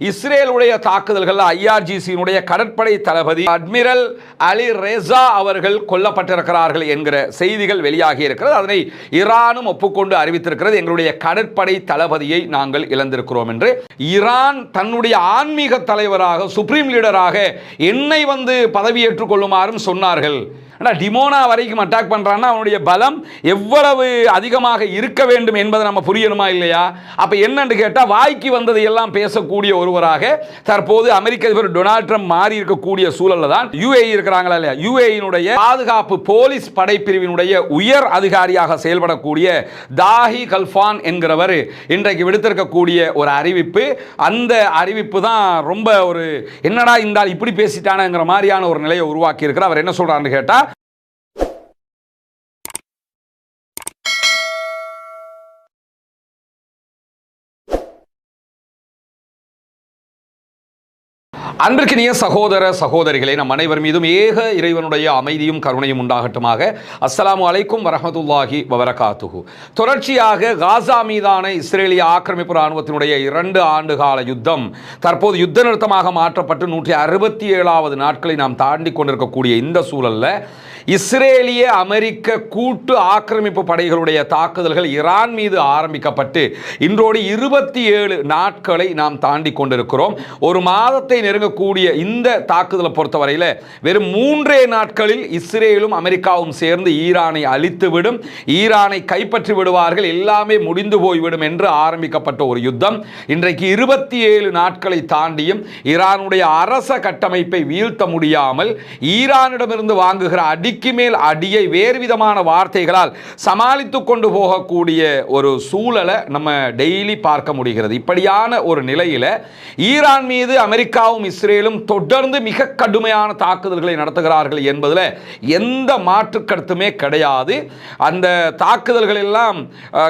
இஸ்ரேலுடைய தாக்குதல்கள் ஐஆர்ஜிசியினுடைய கடற்படை தளபதி அட்மிரல் அலி ரேசா அவர்கள் கொல்லப்பட்டிருக்கிறார்கள் என்கிற செய்திகள் வெளியாகி இருக்கிறது. அதனை ஈரானும் ஒப்புக்கொண்டு அறிவித்திருக்கிறது. எங்களுடைய கடற்படை தளபதியை நாங்கள் இழந்திருக்கிறோம் என்று. ஈரான் தன்னுடைய ஆன்மீக தலைவராக சுப்ரீம் லீடராக என்னை பதவியேற்றுக் கொள்ளுமாறும் சொன்னார்கள். டிமோனா வரைக்கும் அட்டாக் பண்றான்னா அவனுடைய பலம் எவ்வளவு அதிகமாக இருக்க வேண்டும் என்பதை நம்ம புரியணுமா இல்லையா? அப்ப என்னன்னு கேட்டா வாய்க்கு வந்ததை எல்லாம் பேசக்கூடிய ஒருவராக தற்போது அமெரிக்க அதிபர் டொனால்ட் ட்ரம்ப் மாறி இருக்கக்கூடிய சூழல்ல தான் யுஏஇ இருக்கிறாங்களா இல்லையா? யுஏஇனுடைய பாதுகாப்பு போலீஸ் படைப்பிரிவினுடைய உயர் அதிகாரியாக செயல்படக்கூடிய தாஹி கல்ஃபான் என்கிறவர் இன்றைக்கு விடுத்திருக்கக்கூடிய ஒரு அறிவிப்பு. அந்த அறிவிப்பு தான் ரொம்ப ஒரு என்னடா இந்த இப்படி பேசிட்டானங்கிற மாதிரியான ஒரு நிலையை உருவாக்கி இருக்கிறார். அவர் என்ன சொல்றாருன்னு கேட்டா, அன்பிற்கினிய சகோதர சகோதரிகளே, நம் அனைவர் மீதும் ஏக இறைவனுடைய அமைதியும் கருணையும் உண்டாகட்டுமாக. அஸ்ஸலாமு அலைக்கும் வரஹ்மத்துல்லாஹி வபரகாத்துஹு. தொடர்ச்சியாக காசா மீதான இஸ்ரேலிய ஆக்கிரமிப்பு இராணுவத்தினுடைய 2 ஆண்டு கால யுத்தம் தற்போது யுத்த நிறுத்தமாக மாற்றப்பட்டு 167வது நாட்களை நாம் தாண்டி கொண்டிருக்கக்கூடிய இந்த சூழல்ல இஸ்ரேலிய அமெரிக்க கூட்டு ஆக்கிரமிப்பு படைகளுடைய தாக்குதல்கள் ஈரான் மீது ஆரம்பிக்கப்பட்டு இன்றோடு 27 நாட்களை நாம் தாண்டி கொண்டிருக்கிறோம். ஒரு மாதத்தை நெருங்கக்கூடிய இந்த தாக்குதலை பொறுத்தவரையில் வெறும் 3 நாட்களில் இஸ்ரேலும் அமெரிக்காவும் சேர்ந்து ஈரானை அழித்துவிடும், ஈரானை கைப்பற்றி விடுவார்கள், எல்லாமே முடிந்து போய்விடும் என்று ஆரம்பிக்கப்பட்ட ஒரு யுத்தம் இன்றைக்கு 27 நாட்களை தாண்டியும் ஈரானுடைய அரச கட்டமைப்பை வீழ்த்த முடியாமல் ஈரானிடமிருந்து வாங்குகிற அடிக்கு மேல் அடியை வேறு விதமான வார்த்தைகளால் சமாளித்துக் கொண்டு போகக்கூடிய ஒரு சூழலை நம்ம டெய்லி பார்க்க முடிகிறது. இப்படியான ஒரு நிலையில ஈரான் மீது அமெரிக்காவும் இஸ்ரேலும் தொடர்ந்து மிக கடுமையான தாக்குதல்களை நடத்துகிறார்கள் என்பதில் எந்த மாற்று கருத்துமே கிடையாது. அந்த தாக்குதல்கள் எல்லாம்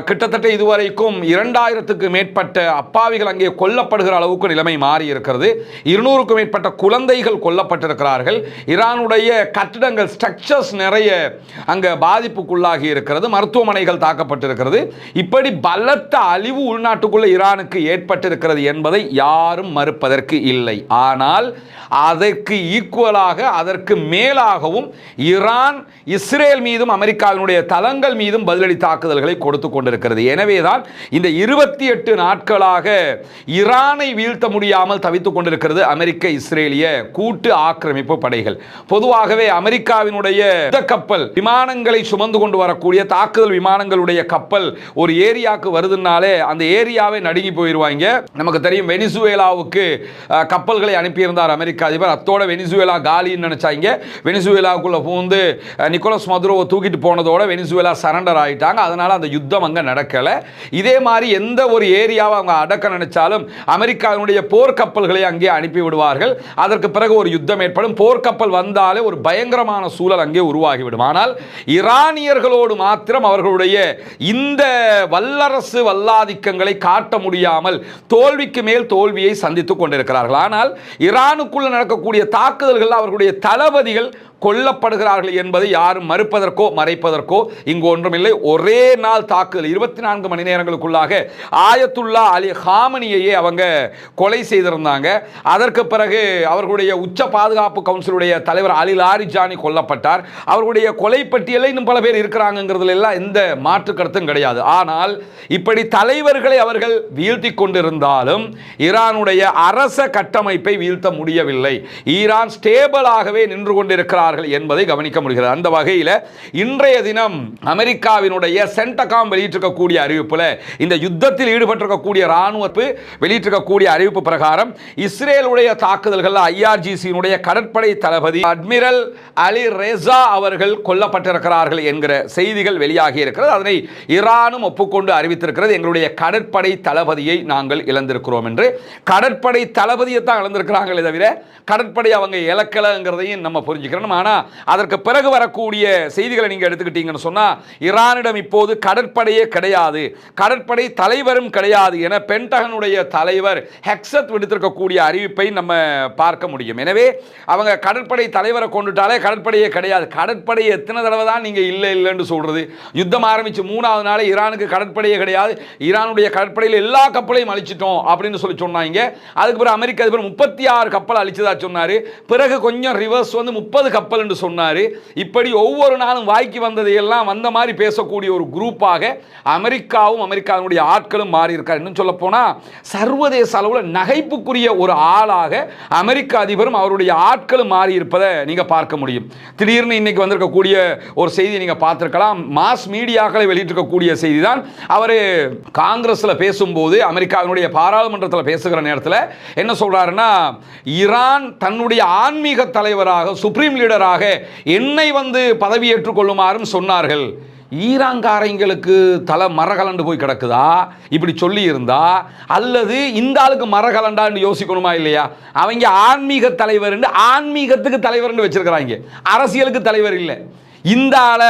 கிட்டத்தட்ட இதுவரைக்கும் 2000க்கு மேற்பட்ட அப்பாவிகள் அங்கே கொல்லப்படுகிற அளவுக்கு நிலைமை மாறி இருக்கிறது. 200க்கும் மேற்பட்ட குழந்தைகள் கொல்லப்பட்டிருக்கிறார்கள். ஈரானுடைய கட்டிடங்கள் ஸ்ட்ரக்சர்ஸ் நிறைய அங்க பாதிப்புக்குள்ளாகி இருக்கிறது. மருத்துவமனைகள் தாக்கப்பட்டிருக்கிறது. இப்படி பலத்த அழிவு உள்நாட்டுக்குள்ள ஈரானுக்கு ஏற்பட்டிருக்கிறது என்பதை யாரும் மறுப்பதற்கு இல்லை. ஆனால் அதற்கு ஈக்குவலாக அதற்கு மேலாகவும் ஈரான் இஸ்ரேல் மீதும் அமெரிக்காவினுடைய தளங்கள் மீதும் பதிலடி தாக்குதல்களை கொடுத்து கொண்டிருக்கிறது. எனவேதான் இந்த 28 நாட்களாக ஈரானை வீழ்த்த முடியாமல் தவித்துக் கொண்டிருக்கிறது அமெரிக்க இஸ்ரேலிய கூட்டு ஆக்கிரமிப்பு படைகள். பொதுவாகவே அமெரிக்காவினுடைய கப்பல் விமானங்களை சுமந்து கொண்டு வரக்கூடிய தாக்குதல் விமானங்களுடைய கப்பல் ஒரு ஏரியாவுக்கு வருதுனாலே அந்த ஏரியாவை நடுங்கி போயிடுவாங்க. நமக்கு தெரியும், வெனிசுவேலாவுக்கு கப்பல்களை அனுப்பியிருந்தார் அமெரிக்க அதிபர். அத்தோட வெனிசுவேலா காலின்னு நினைச்சாங்க. வெனிசுவேலாவுக்குள்ள பூந்து நிக்கோலஸ் மதுரோவை தூக்கிட்டு போனதோட வெனிசுவேலா சரண்டர் ஆயிட்டாங்க. அதனால அந்த யுத்தம் அங்க நடக்கல. இதே மாதிரி எந்த ஒரு ஏரியாவை அவங்க அடக்க நினைச்சாலும் அமெரிக்காவினுடைய போர்க்கப்பல்களை அங்கே அனுப்பி விடுவார்கள். அதற்கு பிறகு ஒரு யுத்தம் ஏற்படும். போர்க்கப்பல் வந்தாலே ஒரு பயங்கரமான சூழல் அங்கே உருவாகிவிடும். ஆனால் ஈரானியர்களோடு மாத்திரம் அவர்களுடைய இந்த வல்லரசு வல்லாதிக்கங்களை காட்ட முடியாமல் தோல்விக்கு மேல் தோல்வியை சந்தித்துக் கொண்டிருக்கிறார்கள். ஆனால் ஈரானுக்குள்ள நடக்கக்கூடிய தாக்குதல்கள் அவர்களுடைய தளபதிகள் கொல்லப்படுகிறார்கள் என்பதை யாரும் மறுப்பதற்கோ மறைப்பதற்கோ இங்கு ஒன்றுமில்லை. ஒரே நாள் தாக்குதல் 24 மணி நேரங்களுக்குள்ளாக ஆயத்துல்லா அலி ஹாமனியையே அவங்க கொலை செய்திருந்தாங்க. அதற்கு பிறகு அவர்களுடைய உச்ச பாதுகாப்பு கவுன்சிலுடைய தலைவர் அலி லாரிஜானி கொல்லப்பட்டார். அவர்களுடைய கொலை பட்டியலில் இன்னும் பல பேர் இருக்கிறாங்கிறதுல எல்லாம் எந்த மாற்று கருத்தும் கிடையாது. ஆனால் இப்படி தலைவர்களை அவர்கள் வீழ்த்தி கொண்டிருந்தாலும் ஈரானுடைய அரச கட்டமைப்பை வீழ்த்த முடியவில்லை. ஈரான் ஸ்டேபிளாகவே நின்று கொண்டிருக்கிறார் என்பதை கவனிக்க முடிகிறது. அந்த வகையில் இன்றைய தினம் அமெரிக்காவினுடைய சென்டகாம் வெளியிட்டிருக்கக்கூடிய அறிவிப்புல இந்த யுத்தத்தில் ஈடுபட்டிருக்கக்கூடிய ராணுவப்பு வெளியிட்டிருக்கக்கூடிய அறிவிப்பு பிரகாரம் இஸ்ரேலுடைய தாக்குதல்கள் ஐஆர்ஜிசியினுடைய கடற்படை தளபதி அட்மிரல் அலி ரேசா அவர்கள் கொல்லப்பட்டிருக்கிறார்கள் என்கிற செய்திகள் வெளியாகி இருக்கிறது. அதனை ஈரானும் ஒப்புக்கொண்டு அறிவித்திருக்கிறது. எங்களுடைய கடற்படை தளபதியை நாங்கள் இழந்திருக்கிறோம் என்று. கடற்படை தளபதியை தான் இழந்திருக்கிறாங்களே தவிர கடற்படை அவங்க இலக்கலங்கிறதையும் நம்ம புரிஞ்சுக்கிறோம். ஆனால் அதற்கு பிறகு வரக்கூடிய செய்திகளை நீங்கள் எடுத்துக்கிட்டீங்கன்னு சொன்னால் ஈரானிடம் இப்போது கடற்படையே கிடையாது, கடற்படை தலைவரும் கிடையாது என பென்டகனுடைய தலைவர் ஹெக்ஸத் விடுத்திருக்கக்கூடிய அறிவிப்பை நம்ம பார்க்க முடியும். எனவே அவங்க கடற்படை தலைவரை கொண்டுட்டாலே கடற்படையே கிடையாது. கடற்படை எத்தனை தடவை தான் நீங்கள் இல்லை இல்லைன்னு சொல்றது? யுத்தம் ஆரம்பிச்சு 3வது நாளே ஈரானுக்கு கடற்படையே கிடையாது, ஈரானுடைய கடற்படையில் எல்லா கப்பலையும் அழிச்சிட்டோம் அப்படின்னு சொன்னாங்க. அதுக்கு பிறகு அமெரிக்க அதிபர் 36 கப்பல் அழிச்சதா சொன்னாரு. பிறகு கொஞ்சம் ரிவர்ஸ் வந்து 30 கப்பல் என்று சொன்னாரு. இப்படி ஒவ்வொரு நாளும் வாய்க்கு வந்ததை எல்லாம் வந்த மாதிரி பேசக்கூடிய ஒரு குரூப்பாக அமெரிக்காவும் அமெரிக்காவுடைய ஆட்களும் மாறி இருக்கார். இன்னும் சொல்ல போனா சர்வதேச அளவில் நகைப்புக்குரிய ஒரு ஆளாக அமெரிக்க அதிபரும் அவருடைய ஆட்களும் மாறி இருப்பதை நீங்க பார்க்க முடியும். திடீர்னு இன்னைக்கு வந்திருக்கக்கூடிய ஒரு செய்தி நீங்க பார்த்திருக்கலாம். மாஸ் மீடியாக்களை வெளியிட்டிருக்கக்கூடிய செய்தி தான். அவர் காங்கிரஸ்ல பேசும்போது அமெரிக்காவினுடைய பாராளுமன்றத்தில் பேசுகிற நேரத்தில் என்ன சொல்றாருன்னா, ஈரான் தன்னுடைய ஆன்மீக தலைவராக சுப்ரீம் லீடராக என்னை வந்து பதவியேற்றுக் கொள்ளுமாறும் சொன்னார்கள். ஈரான்காரங்களுக்கு தலை மரகலண்டு போய் கிடக்குதா இப்படி சொல்லி இருந்தா, அல்லது இந்த ஆளுக்கு மரகலண்டான்னு யோசிக்கணுமா இல்லையா? அவங்க ஆன்மீக தலைவர், ஆன்மீகத்துக்கு தலைவர் வச்சிருக்கிறாங்க, அரசியலுக்கு தலைவர் இல்லை. இந்த ஆளை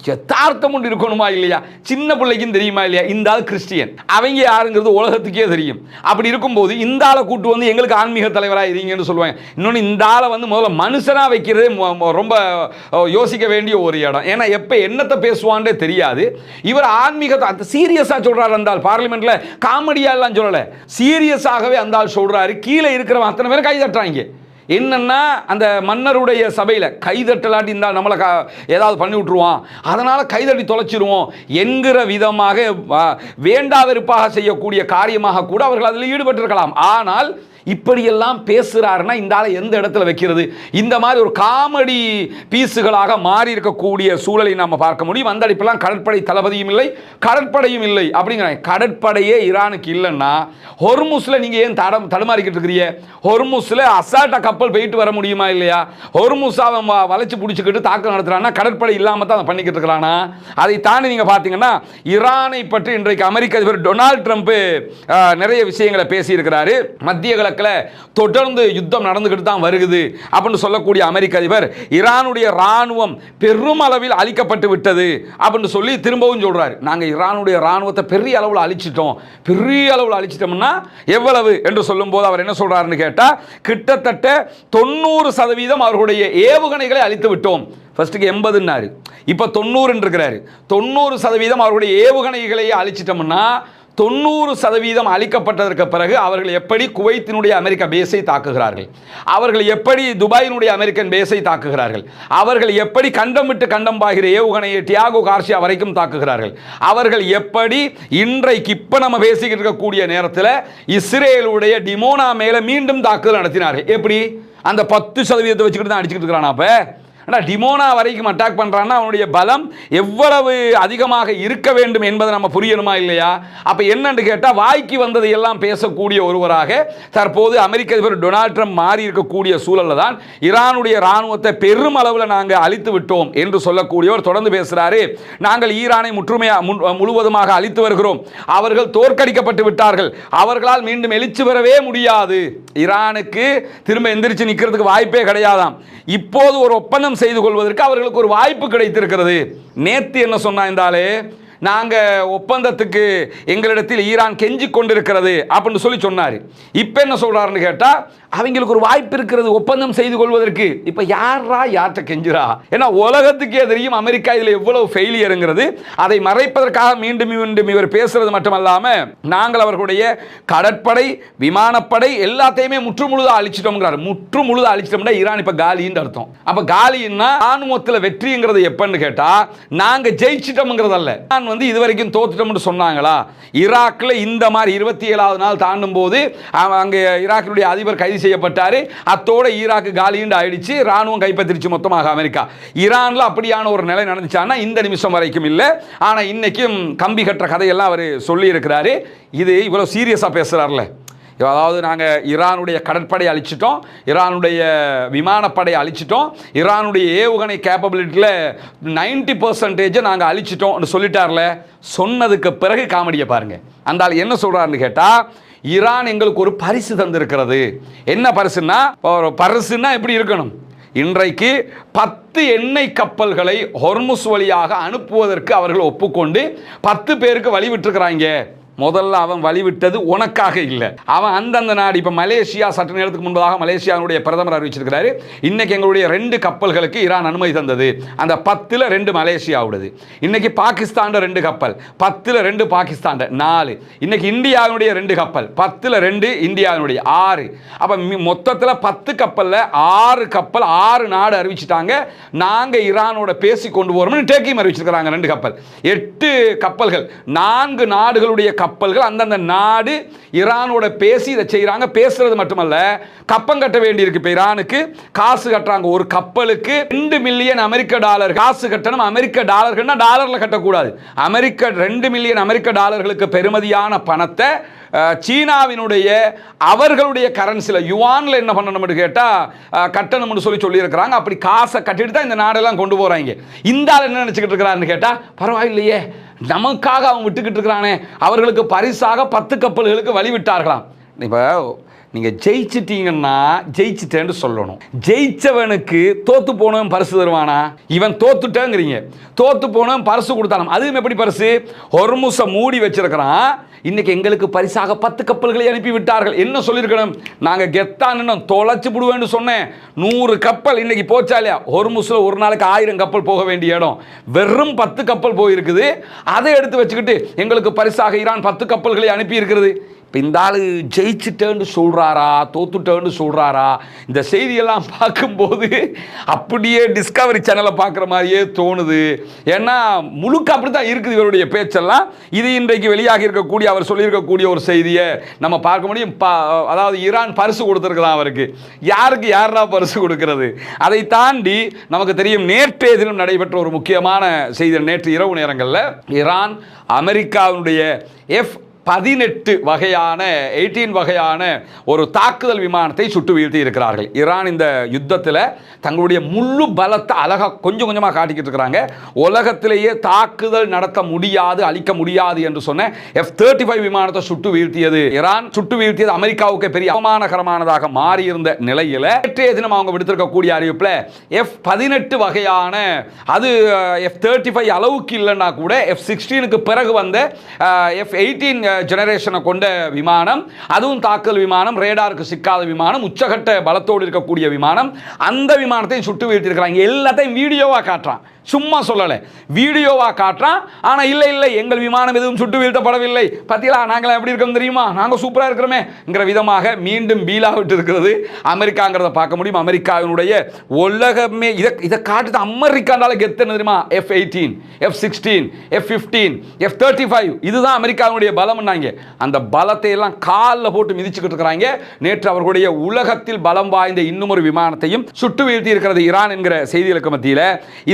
யதார்த்தம் ஒன்று இருக்கணுமா இல்லையா? சின்ன பிள்ளைக்கும் தெரியுமா இல்லையா இந்த ஆள் கிறிஸ்டியன், அவங்க யாருங்கிறது உலகத்துக்கே தெரியும். அப்படி இருக்கும்போது இந்த ஆளை கூட்டு வந்து எங்களுக்கு ஆன்மீக தலைவராக இருங்கன்னு சொல்லுவாங்க. இன்னொன்று இந்த ஆளை வந்து முதல்ல மனுஷனாக வைக்கிறதே ரொம்ப யோசிக்க வேண்டிய ஒரு இடம். ஏன்னா எப்போ என்னத்தை பேசுவான்டே தெரியாது. இவர் ஆன்மீகத்தை சீரியஸாக சொல்கிறார். அந்த ஆள் பார்லிமெண்ட்டில் காமெடியாக எல்லாம் சொல்லலை, சீரியஸாகவே அந்த ஆள் சொல்கிறாரு. கீழே இருக்கிறவன் அத்தனை பேர் கை தட்டுறாங்க. என்னன்னா அந்த மன்னருடைய சபையில் கைதட்டலாட்டி இருந்தால் நம்மளை ஏதாவது பண்ணி விட்டுருவான், அதனால் கைதட்டி தொலைச்சிருவோம் என்கிற விதமாக வேண்டா வெறுப்பாக செய்யக்கூடிய காரியமாக கூட அவர்கள் அதில் ஈடுபட்டிருக்கலாம். ஆனால் இப்படியெல்லாம் பேசுகிறாருன்னா இந்த ஆளை எந்த இடத்துல வைக்கிறது? இந்த மாதிரி ஒரு காமெடி பீஸுகளாக மாறி இருக்கக்கூடிய சூழலை நாம் பார்க்க முடியும். அந்த அடிப்பெல்லாம் கடற்படை தளபதியும் இல்லை, கடற்படையும் இல்லை அப்படிங்கிறாங்க. கடற்படையே ஈரானுக்கு இல்லைன்னா ஹொர்முஸில் நீங்கள் ஏன் தடுமாறிக்கிட்டு இருக்கிறீங்க? ஹொர்முஸில் அசால்ட்டா கப்பல் போயிட்டு வர முடியுமா இல்லையா? ஹொர்முஸை அவன் வளைச்சு பிடிச்சிக்கிட்டு தாக்குதல் நடத்துறான்னா கடற்படை இல்லாமல் தான் அதை பண்ணிக்கிட்டு இருக்கிறானா? அதை தாண்டி நீங்கள் பார்த்தீங்கன்னா ஈரானை பற்றி இன்றைக்கு அமெரிக்க அதிபர் டொனால்ட் ட்ரம்ப் நிறைய விஷயங்களை பேசியிருக்கிறாரு. மத்திய தொடர்ந்து யுத்தம் நடந்துகிட்டு தான் வருகிறது அப்படின்னு சொல்லக்கூடிய அமெரிக்க அதிபர் ஈரானுடைய ராணுவம் பெருமளவில் அழிக்கப்பட்டு விட்டது அப்படின்னு சொல்லி திரும்பவும் சொல்றாரு. நாங்க ஈரானுடைய ராணுவத்தை பெரிய அளவில் அழிச்சிட்டோம். பெரிய அளவில் அழிச்சிட்டோம்னா எவ்வளவு என்று சொல்லும் போது அவர் என்ன சொல்றாருன்னு கேட்டா, கிட்டத்தட்ட 90% அவர்களுடைய ஏவுகணைகளை அழித்து விட்டோம். ஃபர்ஸ்ட்டுக்கு 80ன்னாரு, இப்போ 90 இருக்கிறாரு. 90% அவர்களுடைய ஏவுகணைகளை அழிச்சிட்டோம்னா 90% அளிக்கப்பட்டதற்கு பிறகு அவர்கள் எப்படி குவைத்தினுடைய அமெரிக்க பேஸை தாக்குகிறார்கள், அவர்கள் எப்படி துபாயினுடைய அமெரிக்கன் பேஸை தாக்குகிறார்கள், அவர்கள் எப்படி கண்டம் விட்டு கண்டம் பாகிற ஏவுகணையை டியாகோ கார்சியா வரைக்கும் தாக்குகிறார்கள், அவர்கள் எப்படி இன்றைக்கு இப்போ நம்ம பேசிக்கிட்டு இருக்கக்கூடிய நேரத்தில் இஸ்ரேலுடைய டிமோனா மேலே மீண்டும் தாக்குதல் நடத்தினார்கள். எப்படி அந்த 10% வச்சுக்கிட்டு தான் அடிச்சுக்கிட்டு இருக்கிறான். அப்போ டிமோனா வரைக்கும் அட்டாக் பண்றான்னா அவனுடைய பலம் எவ்வளவு அதிகமாக இருக்க வேண்டும் என்பதை நம்ம புரியணுமா இல்லையா? அப்ப என்னன்னு கேட்டா, வாய்க்கு வந்ததை எல்லாம் பேசக்கூடிய ஒருவராக தற்போது அமெரிக்க அதிபர் டொனால்ட் ட்ரம்ப் மாறி இருக்கக்கூடிய சூழல்ல தான் ஈரானுடைய ராணுவத்தை பெரும் அளவில் நாங்கள் அழித்து விட்டோம் என்று சொல்லக்கூடியவர் தொடர்ந்து பேசுறாரு. நாங்கள் ஈரானை முழுவதுமாக அழித்து வருகிறோம், அவர்கள் தோற்கடிக்கப்பட்டு விட்டார்கள், அவர்களால் மீண்டும் எழுச்சி பெறவே முடியாது, ஈரானுக்கு திரும்ப எந்திரிச்சு நிற்கிறதுக்கு வாய்ப்பே கிடையாதாம். இப்போது ஒரு ஒப்பந்தம் செய்து கொள்வதற்கு அவர்களுக்கு ஒரு வாய்ப்பு கிடைத்திருக்கிறது. நேத்து என்ன சொன்னா இருந்தாலே, நாங்கள் ஒப்பந்தத்துக்கு எங்களிடத்தில் ஈரான் கெஞ்சி கொண்டிருக்கிறது அப்படின்னு சொல்லி சொன்னார். இப்போ என்ன சொல்கிறாருன்னு கேட்டால், அவங்களுக்கு ஒரு வாய்ப்பு இருக்கிறது ஒப்பந்தம் செய்து கொள்வதற்கு. இப்போ யார்கிட்ட கெஞ்சுறா? ஏன்னா உலகத்துக்கே தெரியும் அமெரிக்கா இதில் எவ்வளவு ஃபெயிலியருங்கிறது. அதை மறைப்பதற்காக மீண்டும் மீண்டும் இவர் பேசுறது மட்டுமல்லாமல், நாங்கள் அவர்களுடைய கடற்படை விமானப்படை எல்லாத்தையுமே முற்றுமுழுதாக அழிச்சிட்டோம்ங்கிறார். முற்றுமுழுதாக அழிச்சிட்டோம்னா ஈரான் இப்போ காலின்னு அர்த்தம். அப்போ காலின்னா ராணுவத்தில் வெற்றிங்கிறது எப்பன்னு கேட்டால், நாங்கள் ஜெயிச்சிட்டோம்ங்கிறதல்ல. நான் வந்து இதுவரைக்கும் தோத்துட்டோம்னு சொன்னாங்களா? ஈராக்கில் இந்த மாதிரி 27வது நாள் தாண்டும் போது அங்கே ஈராக்கினுடைய அதிபர் கைது செய்யப்பட்டாரு. அத்தோட ஈராக்கு காலிண்டு ஆயிடுச்சு, ராணுவம் கைப்பற்றிச்சு மொத்தமாக அமெரிக்கா. ஈரான்ல அப்படியான ஒரு நிலை நடந்துச்சான்னா இந்த நிமிஷம் வரைக்கும் இல்லை. ஆனால் இன்னைக்கும் கம்பி கட்டுற கதையெல்லாம் அவர் சொல்லி இருக்கிறாரு. இது இவ்வளவு சீரியஸா பேசுறாருல, அதாவது நாங்கள் ஈரானுடைய கடற்படை அழிச்சிட்டோம், ஈரானுடைய விமானப்படை அழிச்சிட்டோம், ஈரானுடைய ஏவுகணை கேப்பபிலிட்டியில் 90% நாங்கள் அழிச்சிட்டோம் சொல்லிட்டார்ல. சொன்னதுக்கு பிறகு காமெடியை பாருங்க. அந்த ஆள் என்ன சொல்றாருன்னு கேட்டால், ஈரான் எங்களுக்கு ஒரு பரிசு தந்திருக்கிறது. என்ன பரிசுன்னா, பரிசுன்னா எப்படி இருக்கணும்? இன்றைக்கு 10 எண்ணெய் கப்பல்களை ஹொர்முஸ் வழியாக அனுப்புவதற்கு அவர்கள் ஒப்புக்கொண்டு 10 பேருக்கு வழி விட்டுருக்கிறாங்க. முதல்ல அவன் வழிவிட்டது உனக்காக இல்லை. அவன் அந்தந்த நாடு, இப்போ மலேசியா சற்று நேரத்துக்கு முன்பதாக மலேசியாவுடைய பிரதமர் அறிவிச்சிருக்கிறாரு, இன்னைக்கு எங்களுடைய 2 கப்பல்களுக்கு ஈரான் அனுமதி தந்தது. அந்த 10ல் 2 மலேசியாவுடையது. இன்னைக்கு பாகிஸ்தான் 2 கப்பல், 10ல் 2 பாகிஸ்தான் 4. இன்னைக்கு இந்தியாவுடைய 2 கப்பல், 10ல் 2 இந்தியாவுடைய 6. அப்போ மொத்தத்தில் 10 கப்பலில் 6 கப்பல் 6 நாடு அறிவிச்சிட்டாங்க, நாங்கள் ஈரானோட பேசி கொண்டு போகிறோம்னு. டேக்கியும் அறிவிச்சிருக்கிறாங்க 2 கப்பல். 8 கப்பல்கள், 4 நாடுகளுடைய கப்பல்கள் அந்தந்த நாடு ஈரானோட பேசி இதை செய்யறாங்க. பேசுறது மட்டுமல்ல, கப்பம் கட்ட வேண்டியிருக்கு. இப்போ ஈரானுக்கு காசு கட்டுறாங்க. ஒரு கப்பலுக்கு $2 மில்லியன் அமெரிக்க டாலர் காசு கட்டணும். அமெரிக்க டாலர்கள்னா டாலர்ல கட்டக்கூடாது. $2 மில்லியன் அமெரிக்க டாலர்களுக்கு பெறுமதியான பணத்தை சீனாவினுடைய அவர்களுடைய கரன்சியில் யுவான்ல என்ன பண்ணணும்னு கேட்டால் கட்டணும்னு சொல்லியிருக்கிறாங்க. அப்படி காசை கட்டிட்டு தான் இந்த நாடெல்லாம் கொண்டு போகிறாங்க. இந்த ஆள் என்ன நினச்சிக்கிட்டு இருக்கிறாருன்னு கேட்டால், பரவாயில்லையே நமக்காக அவன் விட்டுக்கிட்டு இருக்கிறானே, அவர்களுக்கு பரிசாக 10 கப்பல்களுக்கு வழி விட்டார்களாம். இப்போ நீங்கள் ஜெயிச்சிட்டீங்கன்னா ஜெயிச்சிட்டேன்னு சொல்லணும். ஜெயிச்சவனுக்கு தோத்து போனவன் பரிசு தருவானா? இவன் தோத்துட்டேங்கிறீங்க, தோத்து போனவன் பரிசு கொடுத்தாலும் அதுவும் எப்படி பரிசு? ஹொர்முஸை மூடி வச்சிருக்கிறான். இன்னைக்கு எங்களுக்கு பரிசாக 10 கப்பல்களை அனுப்பி விட்டார்கள். என்ன சொல்லியிருக்கணும்? நாங்கள் கெத்தான்னு தொலைச்சு விடுவேன்னு சொன்னேன். 100 கப்பல் இன்னைக்கு போச்சா இல்லையா? ஹொர்முஸில் ஒரு நாளைக்கு 1000 கப்பல் போக வேண்டிய இடம் வெறும் 10 கப்பல் போயிருக்குது. அதை எடுத்து வச்சுக்கிட்டு எங்களுக்கு பரிசாக ஈரான் 10 கப்பல்களை அனுப்பி இருக்கிறது. இப்போ இந்த ஆள் ஜெயிச்சுட்டேன்னு சொல்கிறாரா தோத்துட்டேன்னு சொல்கிறாரா? இந்த செய்தியெல்லாம் பார்க்கும்போது அப்படியே டிஸ்கவரி சேனலை பார்க்குற மாதிரியே தோணுது. ஏன்னா முழுக்க அப்படி தான் இருக்குது இவருடைய பேச்செல்லாம். இது இன்றைக்கு வெளியாகி இருக்கக்கூடிய அவர் சொல்லியிருக்கக்கூடிய ஒரு செய்தியை நம்ம பார்க்க முடியும். அதாவது ஈரான் பரிசு கொடுத்துருக்குதான் அவருக்கு. யாருக்கு யாரா பரிசு கொடுக்கிறது? அதை தாண்டி நமக்கு தெரியும், நேற்றைய தினம் நடைபெற்ற ஒரு முக்கியமான செய்தி. நேற்று இரவு நேரங்களில் ஈரான் அமெரிக்காவுடைய F-18 வகையான 18 வகையான ஒரு தாக்குதல் விமானத்தை சுட்டு வீழ்த்தி இருக்கிறார்கள். ஈரான் இந்த யுத்தத்தில் தங்களுடைய முழு பலத்தை அழகாக கொஞ்சம் கொஞ்சமாக காட்டிக்கிட்டு இருக்கிறாங்க. உலகத்திலேயே தாக்குதல் நடத்த முடியாது, அழிக்க முடியாது என்று சொன்ன F-35 விமானத்தை சுட்டு வீழ்த்தியது ஈரான். சுட்டு வீழ்த்தியது அமெரிக்காவுக்கு பெரிய அவமானகரமானதாக மாறியிருந்த நிலையில் நேற்றைய தினம் அவங்க விடுத்திருக்கக்கூடிய அறிவிப்பில் F-18 வகையான, அது F-35 அளவுக்கு இல்லைன்னா கூட F-16க்கு பிறகு வந்த F-18 ஜெனரேஷனை கொண்ட விமானம், அதுவும் தாக்கல் விமானம், ரேடாருக்கு சிக்காத விமானம், உச்சகட்ட பலத்தோடு இருக்கக்கூடிய விமானம், அந்த விமானத்தையும் சுட்டு வீழ்த்திருக்கிறாங்க. எல்லாத்தையும் வீடியோவா காட்டுறான், சும்மா சொல்லலை, வீடியோவா காட்டுறான். ஆனால் இல்லை இல்லை எங்கள் விமானம் எதுவும் சுட்டு வீழ்த்தப்படவில்லை, பத்தியா நாங்கள் எப்படி இருக்கோம் தெரியுமா, நாங்கள் சூப்பராக இருக்கிறோமேங்கிற விதமாக மீண்டும் பீலா விட்டு இருக்கிறது அமெரிக்காங்கிறத பார்க்க முடியும். அமெரிக்காவினுடைய உலகமே இதை காட்டுது. அமெரிக்கானால கெத்து என்ன தெரியுமா? F-18, F-16, F-15, F-35 இதுதான் அமெரிக்காவுடைய பலம். அந்த பலத்தை எல்லாம் காலில் போட்டு மிதிச்சுக்கிட்டு இருக்கிறாங்க. நேற்று அவர்களுடைய உலகத்தில் பலம் வாய்ந்த இன்னும் ஒரு விமானத்தையும் சுட்டு வீழ்த்தி இருக்கிறது ஈரான் என்கிற செய்திகளுக்கு மத்தியில்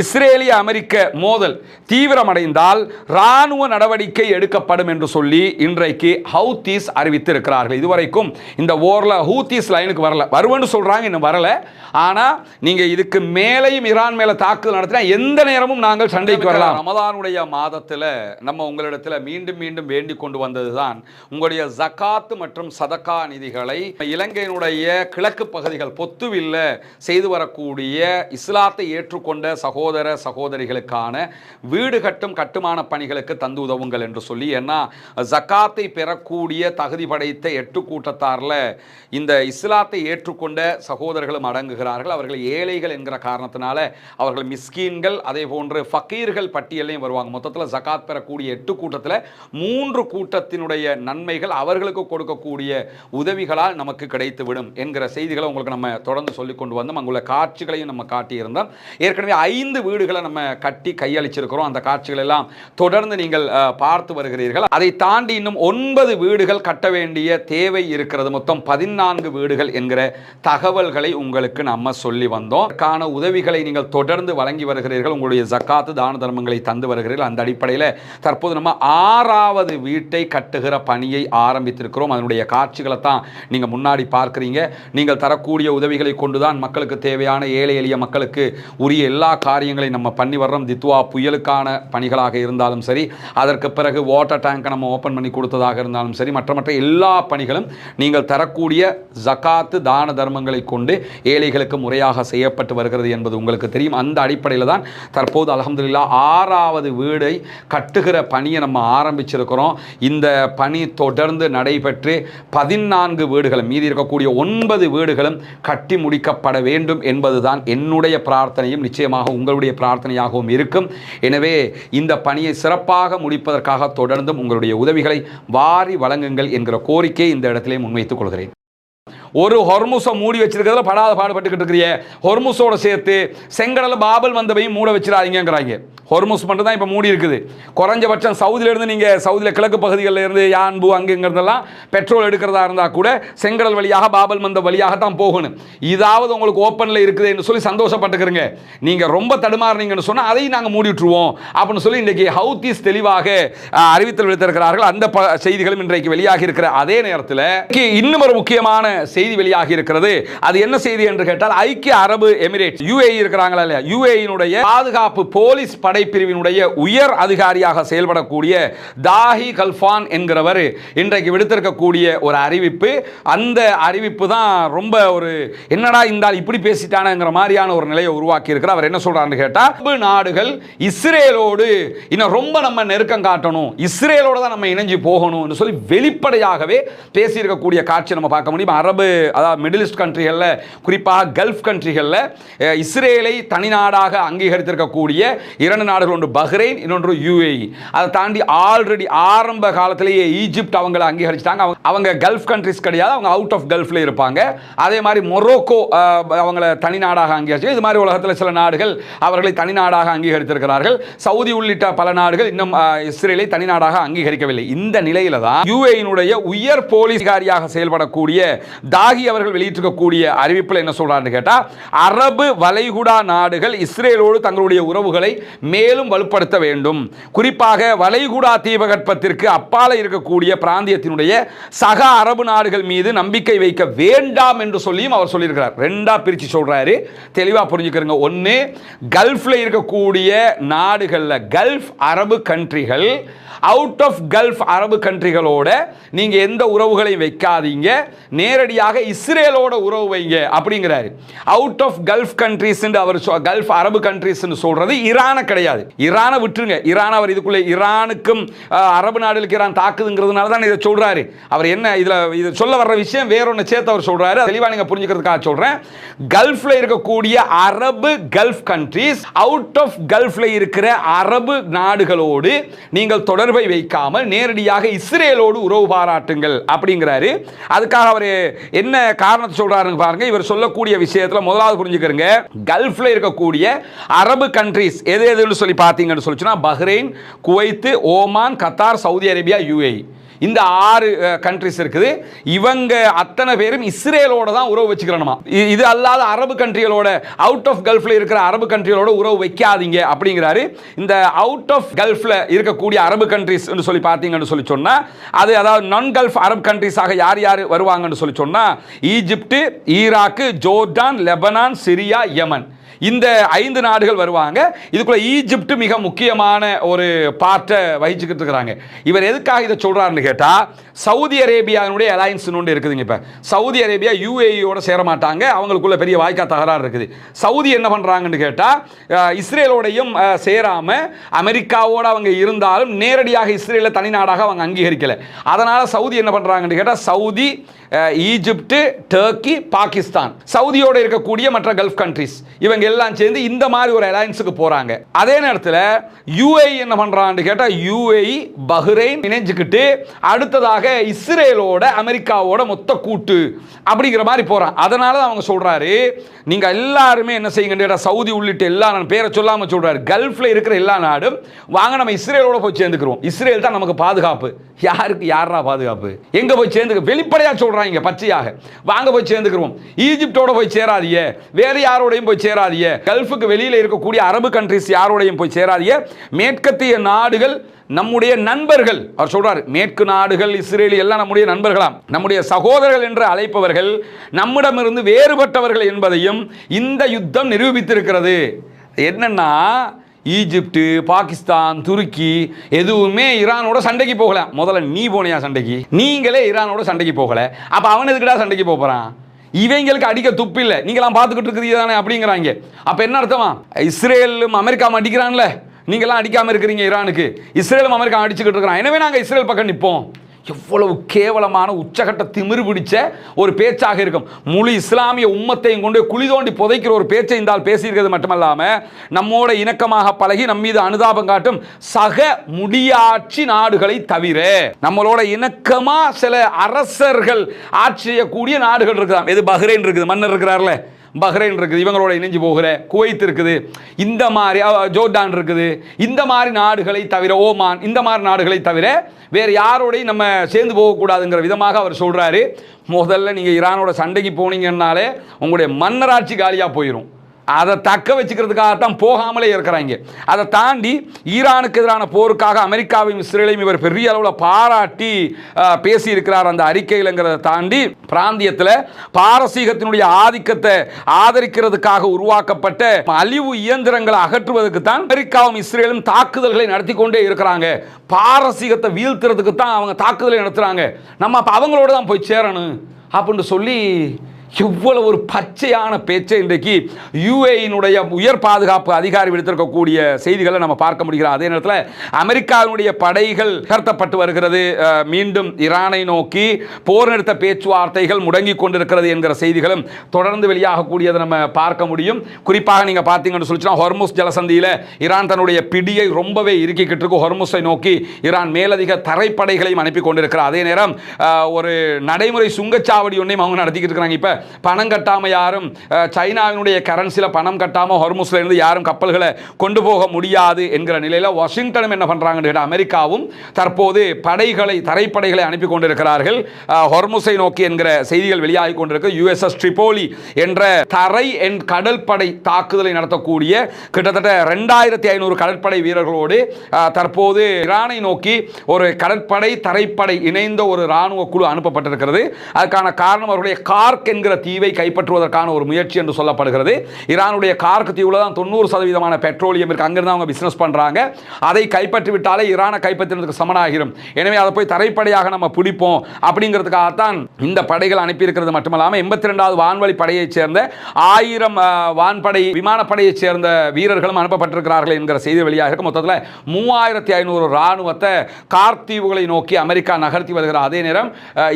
இஸ்ரேலிய அமெரிக்க மோதல் தீவிரமடைந்தால் ராணுவ நடவடிக்கை எடுக்கப்படும் என்று சொல்லி இன்றைக்கு ஹவுத்தீஸ் அறிவித்து இருக்கிறார்கள். இதுவரைக்கும் இந்த ஓர்ல ஹூத்தீஸ் லைனுக்கு வரல, வருவன்னு சொல்றாங்க, இன்னும் வரல. ஆனா நீங்க இதுக்கு மேலையும் ஈரான் மேல தாக்குதல் நடத்தினா எந்த நேரமும் நாங்கள் சண்டைக்கு வரலாம். ரமதானுடைய மாதத்தில் நம்ம உங்களிடத்தில் மீண்டும் மீண்டும் வேண்டிக் கொண்டு வந்ததுதான் உங்களுடைய ஜகாத் மற்றும் சதகா நிதிகளை இலங்கையினுடைய கிழக்கு பகுதிகள் பொத்துவில்ல செய்து வரக்கூடிய இஸ்லாத்தை ஏற்றுக்கொண்ட சகோதர சகோதரிகளுக்கான வீடு கட்டும் கட்டுமான பணிகளுக்கு தந்து உதவுங்கள் என்று சொல்லி. ஏன்னா ஜகாத்தை பெறக்கூடிய தகுதி படைத்த 8 கூட்டத்தாரில் இந்த இஸ்லாத்தை ஏற்றுக்கொண்ட சகோதரர்களும் அடங்குகிறார்கள். அவர்கள் ஏழைகள் என்கிற காரணத்தினால அவர்கள் மிஸ்கீன்கள், அதே போன்று ஃபக்கீர்கள் பட்டியலையும் வருவாங்க. மொத்தத்தில் ஜகாத் பெறக்கூடிய 8 கூட்டத்தில் 3 கூட்டத்தினுடைய நன்மைகள் அவர்களுக்கு கொடுக்கக்கூடிய உதவிகளால் நமக்கு கிடைத்துவிடும் என்கிற செய்திகளை உங்களுக்கு நம்ம தொடர்ந்து சொல்லிக் கொண்டு வந்தோம். அங்குள்ள காட்சிகளையும் நம்ம காட்டியிருந்தோம். ஏற்கனவே 5 வீடுகளை நம்ம கட்டி கையளிச்சிருக்கிறோம். அந்த காட்சிகள் எல்லாம் தொடர்ந்து நீங்கள் பார்த்து வருகிறீர்கள். அதை தாண்டி இன்னும் 9 வீடுகள் கட்ட வேண்டிய தேவை இருக்கிறது. மொத்தம் 14 வீடுகள் என்கிற தகவல்களை உங்களுக்கு நம்ம சொல்லி வந்தோம். அதற்கான உதவிகளை நீங்கள் தொடர்ந்து வழங்கி வருகிறீர்கள். உங்களுடைய ஜக்காத்து தான தர்மங்களை தந்து வருகிறீர்கள். அந்த அடிப்படையில் தற்போது நம்ம 6வது வீட்டை கட்டுகிற பணியை ஆரம்பித்திருக்கிறோம். அதனுடைய காட்சிகளை தான் நீங்கள் முன்னாடி பார்க்குறீங்க. நீங்கள் தரக்கூடிய உதவிகளை கொண்டுதான் மக்களுக்கு தேவையான ஏழை எளிய மக்களுக்கு உரிய எல்லா காரியங்களையும் நம்ம பண்ணி வர்றோம். தித்வா புயலுக்கான பணிகளாக இருந்தாலும் சரி, அதற்கு பிறகு வாட்டர் டேங்கை நம்ம ஓப்பன் பண்ணி கொடுத்ததாக இருந்தாலும் சரி, மற்ற எல்லா பணிகளும் நீங்கள் தரக்கூடிய ஜகாத்து தான தர்மங்களை கொண்டு ஏழைகளுக்கு முறையாக செய்யப்பட்டு வருகிறது என்பது உங்களுக்கு தெரியும். அந்த அடிப்படையில் தான் தற்போது அல்ஹம்துலில்லாஹ் 6வது வீடை கட்டுகிற பணியை நம்ம ஆரம்பிச்சிருக்கிறோம். இந்த பணி தொடர்ந்து நடைபெற்று 14 வீடுகளும், மீதி இருக்கக்கூடிய 9 வீடுகளும் கட்டி முடிக்கப்பட வேண்டும் என்பதுதான் என்னுடைய பிரார்த்தனையும் நிச்சயமாக உங்களுடைய பிரார்த்தனையாகவும் இருக்கும். எனவே இந்த பணியை சிறப்பாக முடிப்பதற்காக தொடர்ந்தும் உங்களுடைய உதவிகளை வாரி வழங்குங்கள் என்கிற கோரிக்கையை இந்த இடத்திலே முன்வைத்துக் கொள்கிறேன். ஒரு ஹொர்முஸை மூடி வச்சிருக்கிறதுல படாத பாடுபட்டுக்கிட்டு இருக்கிறீங்க. ஹொர்முஸோட சேர்த்து செங்கடல பாபல் வந்தவையும் மூட வச்சிடாதீங்கிறாங்க. ஹொர்முஸ் மட்டும் தான் இப்போ மூடி இருக்குது. குறைஞ்சபட்சம் சவுதியிலேருந்து நீங்கள் சவுதியில் கிழக்கு பகுதிகளில் இருந்து யான்பு அங்குங்கிறதெல்லாம் பெட்ரோல் எடுக்கிறதா இருந்தால் கூட செங்கடல் வழியாக பாபல் மந்த வழியாக தான் போகணும். இதாவது உங்களுக்கு ஓப்பனில் இருக்குதுன்னு சொல்லி சந்தோஷப்பட்டுக்கிறங்க. நீங்கள் ரொம்ப தடுமாறுனீங்கன்னு சொன்னால் அதையும் நாங்கள் மூடி விட்டுருவோம் அப்படின்னு சொல்லி இன்றைக்கி ஹவுத்தீஸ் தெளிவாக அறிவித்தல் விடுத்திருக்கிறார்கள். அந்த செய்திகளும் இன்றைக்கு வெளியாகி இருக்கிற அதே நேரத்தில் இன்னும் ஒரு முக்கியமான செய்தி வெளியாகி இருக்கிறது. அது என்ன செய்தி என்று கேட்டால், ஐக்கிய அரபு எமிரேட்ஸ் UAE இருக்கிறாங்களா இல்லையா, UAE-னுடைய பாதுகாப்பு போலீஸ் படைப்பிரிவினுடைய உயர் அதிகாரியாக செயல்படக்கூடிய தாஹி கல்ஃபான் என்கிறவர் இன்றைக்கு விடுத்திருக்கக்கூடிய ஒரு அறிவிப்பு. அந்த அறிவிப்பு தான் ரொம்ப ஒரு என்னடா இந்த இப்படி பேசிட்டானுங்கிற மாதிரியான ஒரு நிலையை உருவாக்கி இருக்கிறார். அவர் என்ன சொல்றாருன்னு கேட்டா, அரபு நாடுகள் இஸ்ரேலோடு இன்னும் ரொம்ப நம்ம நெருக்கம் காட்டணும், இஸ்ரேலோட தான் நம்ம இணைஞ்சு போகணும்னு சொல்லி வெளிப்படையாகவே பேசியிருக்கக்கூடிய காட்சி நம்ம பார்க்க முடியும். அரபு அதாவது மிடில் ஈஸ்ட் கண்ட்ரிகளில், குறிப்பாக கல்ஃப் கண்ட்ரிகளில் இஸ்ரேலை தனிநாடாக அங்கீகரித்திருக்கக்கூடிய 2 நாடுகள், ஒன்று பஹ்ரைன், இன்னொன்று UAE. அதை தாண்டி ஆல்ரெடி ஆரம்ப காலத்திலேயே ஈஜிப்ட் அவங்களை அங்கீகரிச்சிட்டாங்க. அவங்க கல்ஃப் கண்ட்ரிஸ் கிடையாது, அவங்க அவுட் ஆஃப் கல்ஃப்ல இருப்பாங்க. அதே மாதிரி மொரோக்கோ அவங்களை தனிநாடாக அங்கீகரிச்சு, இது மாதிரி உலகத்தில் சில நாடுகள் அவர்களை தனிநாடாக அங்கீகரித்திருக்கிறார்கள். சவுதி உள்ளிட்ட பல நாடுகள் இன்னும் இஸ்ரேலை தனிநாடாக அங்கீகரிக்கவில்லை. இந்த நிலையில தான் UAE-னுடைய உயர் போலீஸ் அதிகாரியாக செயல்படக்கூடிய தாகி அவர்கள் வெளியிட்டிருக்கக்கூடிய அறிவிப்பில் என்ன சொல்றாருன்னு கேட்டா, அரபு வளைகுடா நாடுகள் இஸ்ரேலோடு தங்களுடைய உறவுகளை மேலும் வலுப்படுத்த வேண்டும். குறிப்பாக வளைகுடா தீபகற்பத்திற்கு அப்பால இருக்கக்கூடிய பிராந்தியத்தினுடைய சக அரபு நாடுகள் மீது நம்பிக்கை வைக்க வேண்டாம் என்று சொல்லியும் அவர் சொல்லியிருக்கிறார். ரெண்டா பிரிச்சு சொல்றாரு, தெளிவா புரிஞ்சுக்கிறங்க. ஒன்னு, கல்ஃப்ல இருக்கக்கூடிய நாடுகள்ல கல்ஃப் அரபு கண்ட்ரிகள், அவுட் ஆஃப் கல்ஃப் அரபு கண்ட்ரிகளோட நீங்க எந்த உறவுகளையும் வைக்காதீங்க, நேரடியாக இஸ்ரேலோட உறவு வைங்க அப்படிங்கிறாரு. அவுட் ஆஃப் கல்ஃப் கண்ட்ரிஸ் அவர் கல்ஃப் அரபு கண்ட்ரிஸ் சொல்றது ஈரான கிடையாது. ஈரானை விட்டுருங்க. ஈரான் அவர் இதுக்குள்ள ஈரானுக்கும் அரபு நாடுகளுக்கு ஈரான் தாக்குதுங்கிறதுனால தான் இதை சொல்றாரு. அவர் என்ன இது சொல்ல வர்ற விஷயம் வேற ஒன்று சேர்த்து அவர் சொல்றாரு. தெளிவா நீங்க புரிஞ்சுக்கிறதுக்காக சொல்றேன். கல்ஃப்ல இருக்கக்கூடிய அரபு கல்ஃப் கண்ட்ரிஸ், அவுட் ஆஃப் கல்ஃப்ல இருக்கிற அரபு நாடுகளோடு நீங்கள் தொடர்பை வைக்காமல் நேரடியாக இஸ்ரேலோடு உறவு பாராட்டுங்கள் அப்படிங்கிறாரு. அதுக்காக அவர் என்ன காரணத்தை சொல்றாருன்னு பாருங்க. இவர் சொல்லக்கூடிய விஷயத்துல முதலாவது புரிஞ்சுக்கிறங்க, கல்ஃப்ல இருக்கக்கூடிய அரபு கண்ட்ரிஸ் எது எதுன்னு சொல்லி பார்த்தீங்கன்னு சொல்லிச்சுன்னா, Bahrain, Kuwait, Oman, Qatar, Saudi Arabia, UAE. இந்த 6 கண்ட்ரிஸ் இருக்குது. இவங்க அத்தனை பேரும் இஸ்ரேலோட தான் உறவு வச்சுக்கிறணுமா. இது அல்லாத அரபு கண்ட்ரிகளோட, அவுட் ஆஃப் கல்ஃப்ல இருக்கிற அரபு கண்ட்ரிகளோட உறவு வைக்காதீங்க அப்படிங்கிறாரு. இந்த அவுட் ஆஃப் கல்ஃப்ல இருக்கக்கூடிய அரபு கண்ட்ரிஸ் சொல்லி பார்த்தீங்கன்னு சொல்லி சொன்னா, அது அதாவது நான் கல்ஃப் அரபு கண்ட்ரிஸாக யார் யார் வருவாங்கன்னு சொல்லி சொன்னா, Egypt, Iraq, Jordan, Lebanon, Syria, Yemen, இந்த 5 நாடுகள் வருவாங்க. இதுக்குள்ள ஈஜிப்ட் மிக முக்கியமான ஒரு பார்ட்டை வகிச்சுக்கிட்டு இருக்கிறாங்க. இவர் எதுக்காக இதை சொல்றாருன்னு கேட்டா, சவுதி அரேபியாவுடைய அலையன்ஸ் ஒன்று இருக்குதுங்க. இப்போ சவுதி அரேபியா UAE-யோட சேர மாட்டாங்க, அவங்களுக்குள்ள பெரிய வாய்க்கா தகராறு இருக்குது. சவுதி என்ன பண்றாங்கன்னு கேட்டா, இஸ்ரேலோடையும் சேராம அமெரிக்காவோட அவங்க இருந்தாலும் நேரடியாக இஸ்ரேலை தனிநாடாக அவங்க அங்கீகரிக்கல. அதனால சவுதி என்ன பண்றாங்கன்னு கேட்டா, சவுதி, ஈஜிப்ட், டர்க்கி, பாகிஸ்தான், சவுதியோட இருக்கக்கூடிய மற்ற கல்ஃப் கண்ட்ரிஸ் இவங்க எல்லாம் சேர்ந்து இந்த மாதிரி ஒரு அலையன்ஸுக்கு போறாங்க. அதே நேரத்தில் UAE என்ன பண்றான்னு கேட்டா, UAE பஹ்ரைன் இணைஞ்சுக்கிட்டு அடுத்ததாக இஸ்ரேலோட அமெரிக்காவோட மொத்த கூட்டு அப்படிங்கிற மாதிரி போறான். அதனால அவங்க சொல்றாரு, நீங்க எல்லாருமே என்ன செய்யுங்க, சவுதி உள்ளிட்ட எல்லா பேரை சொல்லாம சொல்றாரு, கல்ஃப்ல இருக்கிற எல்லா நாடும் வாங்க நம்ம இஸ்ரேலோட போய் சேர்ந்துக்கிறோம். இஸ்ரேல் தான் நமக்கு பாதுகாப்பு. யாருக்கு யாரா பாதுகாப்பு? எங்க போய் சேர்ந்து வெளிப்படையா சொல்றாங்க பச்சையாக, வாங்க போய் சேர்ந்துக்கிறோம். ஈஜிப்டோட போய் சேராதீங்க, வேற யாரோடையும் போய் சேராதீங்க, சேராதிய, கல்ஃபுக்கு வெளியில் இருக்கக்கூடிய அரபு கண்ட்ரிஸ் யாரோடையும் போய் சேராதிய, மேற்கத்திய நாடுகள் நம்முடைய நண்பர்கள். அவர் சொல்றார், மேற்கு நாடுகள், இஸ்ரேல் எல்லாம் நம்முடைய நண்பர்களாம், நம்முடைய சகோதரர்கள் என்று அழைப்பவர்கள் நம்மிடமிருந்து வேறுபட்டவர்கள் என்பதையும் இந்த யுத்தம் நிரூபித்திருக்கிறது. என்னன்னா, ஈஜிப்டு, பாகிஸ்தான், துருக்கி எதுவுமே ஈரானோட சண்டைக்கு போகல. முதல்ல நீ போனியா சண்டைக்கு? நீங்களே ஈரானோட சண்டைக்கு போகல, அப்ப அவன் எதுக்குடா சண்டைக்கு போறான்? இவங்களுக்கு அடிக்க துப்பு இல்லை, நீங்களாம் பார்த்துக்கிட்டு இருக்கிறீங்க தானே அப்படிங்கிறாங்க. அப்ப என்ன அர்த்தமா? இஸ்ரேலும் அமெரிக்காவும் அடிக்கிறான்ல, நீங்களாம் அடிக்காம இருக்கிறீங்க ஈரானுக்கு, இஸ்ரேலும் அமெரிக்கா அடிச்சுக்கிட்டு இருக்கிறான், எனவே நாங்கள் இஸ்ரேல் பக்கம் நிற்போம். எவ்வளவு கேவலமான உச்சகட்ட திமிரு பிடிச்ச ஒரு பேச்சாக இருக்கும். முழு இஸ்லாமிய உம்மத்தையும் கொண்டு குழி தோண்டி புதைக்கிற ஒரு பேச்சை இந்த ஆள் பேசியிருக்கிறது மட்டுமல்லாம, நம்மோட இணக்கமாக பழகி நம் மீது அனுதாபம் காட்டும் சக முடியாட்சி நாடுகளை தவிர நம்மளோட இணக்கமா சில அரசர்கள் ஆட்சி செய்யக்கூடிய நாடுகள் இருக்குதான். எது? பஹ்ரைன் இருக்குது, மன்னர் இருக்கிறார்ல, பஹ்ரைன் இருக்குது, இவங்களோட இணைஞ்சு போகிற குவைத் இருக்குது, இந்த மாதிரி ஜோர்டான் இருக்குது, இந்த மாதிரி நாடுகளை தவிர, ஓமான், இந்த மாதிரி நாடுகளை தவிர வேறு யாரோடையும் நம்ம சேர்ந்து போகக்கூடாதுங்கிற விதமாக அவர் சொல்றாரு. முதல்ல நீங்க ஈரானோட சண்டைக்கு போனீங்கன்னாலே உங்களுடைய மன்னராட்சி காலியாக போயிடும். அதை தக்க வச்சுக்கிறதுக்காகத்தான் போகாமலே இருக்கிறாங்க. அதை தாண்டி ஈரானுக்கு எதிரான போருக்காக அமெரிக்காவையும் இஸ்ரேலையும் இவர் பெரிய அளவில் பாராட்டி பேசியிருக்கிறார் அந்த அறிக்கையிலங்கிறத தாண்டி, பிராந்தியத்தில் பாரசீகத்தினுடைய ஆதிக்கத்தை ஆதரிக்கிறதுக்காக உருவாக்கப்பட்ட அழிவு இயந்திரங்களை அகற்றுவதற்கு தான் அமெரிக்காவும் இஸ்ரேலும் தாக்குதல்களை நடத்தி கொண்டே இருக்கிறாங்க. பாரசீகத்தை வீழ்த்துறதுக்கு தான் அவங்க தாக்குதலை நடத்துறாங்க. நம்ம அப்போ அவங்களோட தான் போய் சேரணும் அப்படின்னு சொல்லி எவ்வளவு ஒரு பச்சையான பேச்சை இன்றைக்கு யுஏஇனுடைய உயர் பாதுகாப்பு அதிகாரி விடுத்திருக்கக்கூடிய செய்திகளை நம்ம பார்க்க முடிகிறது. அதே நேரத்தில் அமெரிக்காவினுடைய படைகள் நகர்த்தப்பட்டு வருகிறது, மீண்டும் ஈரானை நோக்கி போர் நிறுத்த பேச்சுவார்த்தைகள் முடங்கி கொண்டிருக்கிறது என்கிற செய்திகளும் தொடர்ந்து வெளியாகக்கூடியதை நம்ம பார்க்க முடியும். குறிப்பாக நீங்கள் பார்த்தீங்கன்னு சொல்லிச்சுன்னா, ஹொர்முஸ் ஜலசந்தியில் ஈரான் தன்னுடைய பிடியை ரொம்பவே இறுக்கிக்கிட்டு இருக்கு. ஹொர்முஸை நோக்கி ஈரான் மேலதிக தரைப்படைகளையும் அனுப்பி கொண்டிருக்கிறார். அதே நேரம் ஒரு நடைமுறை சுங்கச்சாவடி ஒன்றையும் அவங்க நடத்திக்கிட்டு இருக்கிறாங்க. இப்போ பணம் கட்டாமல் யாரும் சைனாவினுடைய கரன்சியில் பணம் கட்டாமல் ஹொர்முஸ்ல இருந்து யாரும் கப்பல்களை கொண்டு போக முடியாது என்கிற நிலையில் வாஷிங்டனும் என்ன பண்ணுறாங்கன்னு கேட்டால், அமெரிக்காவும் தற்போது படைகளை, தரைப்படைகளை அனுப்பி கொண்டிருக்கிறார்கள் ஹொர்முஸை நோக்கி என்கிற செய்திகள் வெளியாகி கொண்டிருக்கு. USS ட்ரிபோலி என்ற தரை கடல் படை தாக்குதலை நடத்தக்கூடிய கிட்டத்தட்ட 2500 கடற்படை வீரர்களோடு தற்போது ஈரானை நோக்கி ஒரு கடற்படை தரைப்படை இணைந்த ஒரு இராணுவ குழு அனுப்பப்பட்டிருக்கிறது. அதுக்கான காரணம் அவருடைய கார்க் என்கிற தீவை கைப்பற்றுவதற்கான ஒரு முயற்சி என்று சொல்லப்படுகிறது. ஈரானுடைய கார்க் தீவுல தான் 90% பெட்ரோலியம் இருக்கு, அங்கிருந்து அவங்க பிசினஸ் பண்றாங்க. அதை கைப்பற்றி விட்டாலே ஈரானை கைப்பற்றினதுக்கு சமனாகிரும். எனவே அதை போய் தரைப்படையாக நம்ம பிடிப்போம் அப்படிங்கிறதுக்காகத்தான் இந்த படைகள் அனுப்பி இருக்கிறது மட்டுமல்லாமல் 82வது வான்வழி படையைச் சேர்ந்த 1000 வான்படை விமானப்படையைச் சேர்ந்த வீரர்களும் அனுப்பப்பட்டிருக்கிறார்கள் என்கிற செய்தி வெளியாக இருக்கு. மொத்தத்தில் 3500 ராணுவத்தை கார்க் தீவுகளை நோக்கி அமெரிக்கா நகர்த்தி வருகிறார். அதே நேரம்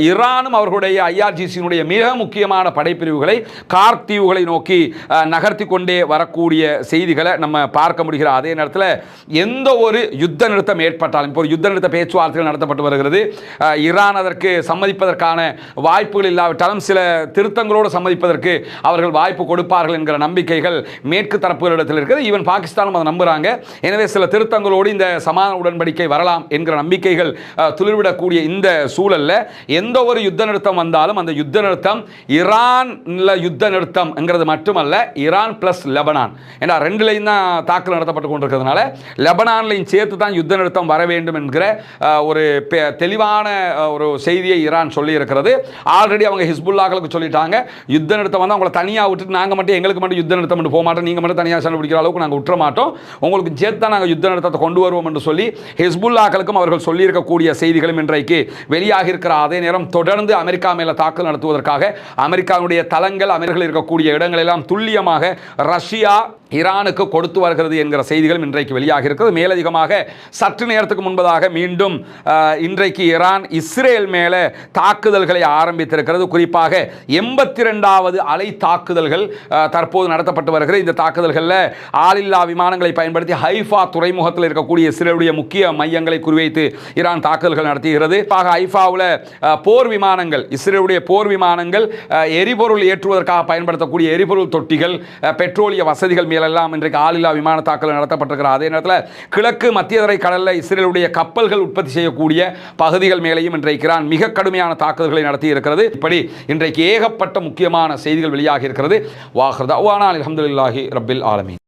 ஈரானும் அவர்களுடைய IRGC மிக முக்கியமான படைப்பிரிவுகளை கார்க் தீவுகளை நோக்கி நகர்த்தி கொண்டே வரக்கூடிய செய்திகளை நம்ம பார்க்க முடிகிறது. அதே நேரத்தில் எந்த ஒரு யுத்த நிறுத்தம் ஏற்பட்டாலும், இப்போ ஒரு யுத்த நிறுத்த பேச்சுவார்த்தைகள் நடத்தப்பட்டு வருகிறது, ஈரான் அதற்கு சம்மதிப்பதற்கான வாய்ப்புகள் இல்லாவிட்டாலும் சில திருத்தங்களோடு சம்மதிப்பதற்கு அவர்கள் வாய்ப்பு கொடுப்பார்கள் என்கிற நம்பிக்கைகள் மேற்கு தரப்புகளிடத்தில் இருக்கிறது. ஈவன் பாகிஸ்தானும் அதை நம்புறாங்க. எனவே சில திருத்தங்களோடு இந்த சமாதான உடன்படிக்கை வரலாம் என்கிற நம்பிக்கைகள் துளிர்விடக்கூடிய இந்த சூழலில் எந்த ஒரு யுத்த நிறுத்தம் வந்தாலும் அந்த யுத்த நிறுத்தம் ஈரான்ல யுத்த நிறுத்தம் என்கிறது மட்டுமல்ல, ஈரான் பிளஸ் லெபனான், ஏன்னா ரெண்டுலையும் தான் தாக்குதல் நடத்தப்பட்டு கொண்டிருக்கிறதுனால லெபனான்லையும் சேர்த்து தான் யுத்த நிறுத்தம் வர வேண்டும் என்கிற ஒரு தெளிவான ஒரு செய்தியை ஈரான் சொல்லி இருக்கிறது. ஆல்ரெடி அவங்க ஹிஸ்புல்லாக்களுக்கு சொல்லிட்டாங்க, யுத்த நிறுத்தம் வந்து அவங்களை தனியாக விட்டுட்டு நாங்கள் மட்டும் எங்களுக்கு மட்டும் யுத்த நிறுத்தம் போக மாட்டோம், நீங்கள் மட்டும் தனியாக சண்டை பிடிக்கிற அளவுக்கு நாங்கள் விட்டுற மாட்டோம், உங்களுக்கு சேர்த்து தான் நாங்கள் யுத்த நிறுத்தத்தை கொண்டு வருவோம் என்று சொல்லி ஹிஸ்புல்லாக்களுக்கும் அவர்கள் சொல்லியிருக்கக்கூடிய செய்திகளும் இன்றைக்கு வெளியாக இருக்கிற. அதே நேரம் தொடர்ந்து அமெரிக்கா மேலே தாக்குதல் நடத்துவதற்காக அமெரிக்காவுடைய தளங்கள், அமெரிக்கர்கள் இருக்கக்கூடிய இடங்களெல்லாம் துல்லியமாக ரஷ்யா ஈரானுக்கு கொடுத்து வருகிறது என்கிற செய்திகளும் இன்றைக்கு வெளியாக இருக்கிறது. மேலதிகமாக சற்று நேரத்துக்கு முன்பதாக மீண்டும் இன்றைக்கு ஈரான் இஸ்ரேல் மேலே தாக்குதல்களை ஆரம்பித்திருக்கிறது. குறிப்பாக 82வது அலை தாக்குதல்கள் தற்போது நடத்தப்பட்டு வருகிறது. இந்த தாக்குதல்களில் ஆளில்லா விமானங்களை பயன்படுத்தி ஹைஃபா துறைமுகத்தில் இருக்கக்கூடிய இஸ்ரேலுடைய முக்கிய மையங்களை குறிவைத்து ஈரான் தாக்குதல்கள் நடத்துகிறது. ஹைஃபாவில் போர் விமானங்கள், இஸ்ரேலுடைய போர் விமானங்கள் எரிபொருள் ஏற்றுவதற்காக பயன்படுத்தக்கூடிய எரிபொருள் தொட்டிகள், பெட்ரோலிய வசதிகள் மேலே பகுதிகள் எல்லாம் இன்றைக்கு ஆளில்லா விமான தாக்குதல் நடத்தப்பட்டிருக்கிறது. அதே நேரத்தில் கிழக்கு மத்திய தரை கடலில் இஸ்ரேலுடைய கப்பல்கள் உற்பத்தி செய்யக்கூடிய பகுதிகள் மேலேயும் இன்றைக்கு ஈரான் மிக கடுமையான தாக்குதல்களை நடத்தி இருக்கிறது. இப்படி இன்றைக்கு ஏகப்பட்ட முக்கியமான செய்திகள் வெளியாகி இருக்கிறது. வாஹ்ர் தஅவானா அல்ஹம்துலில்லாஹி ரப்பில் ஆலமீன்.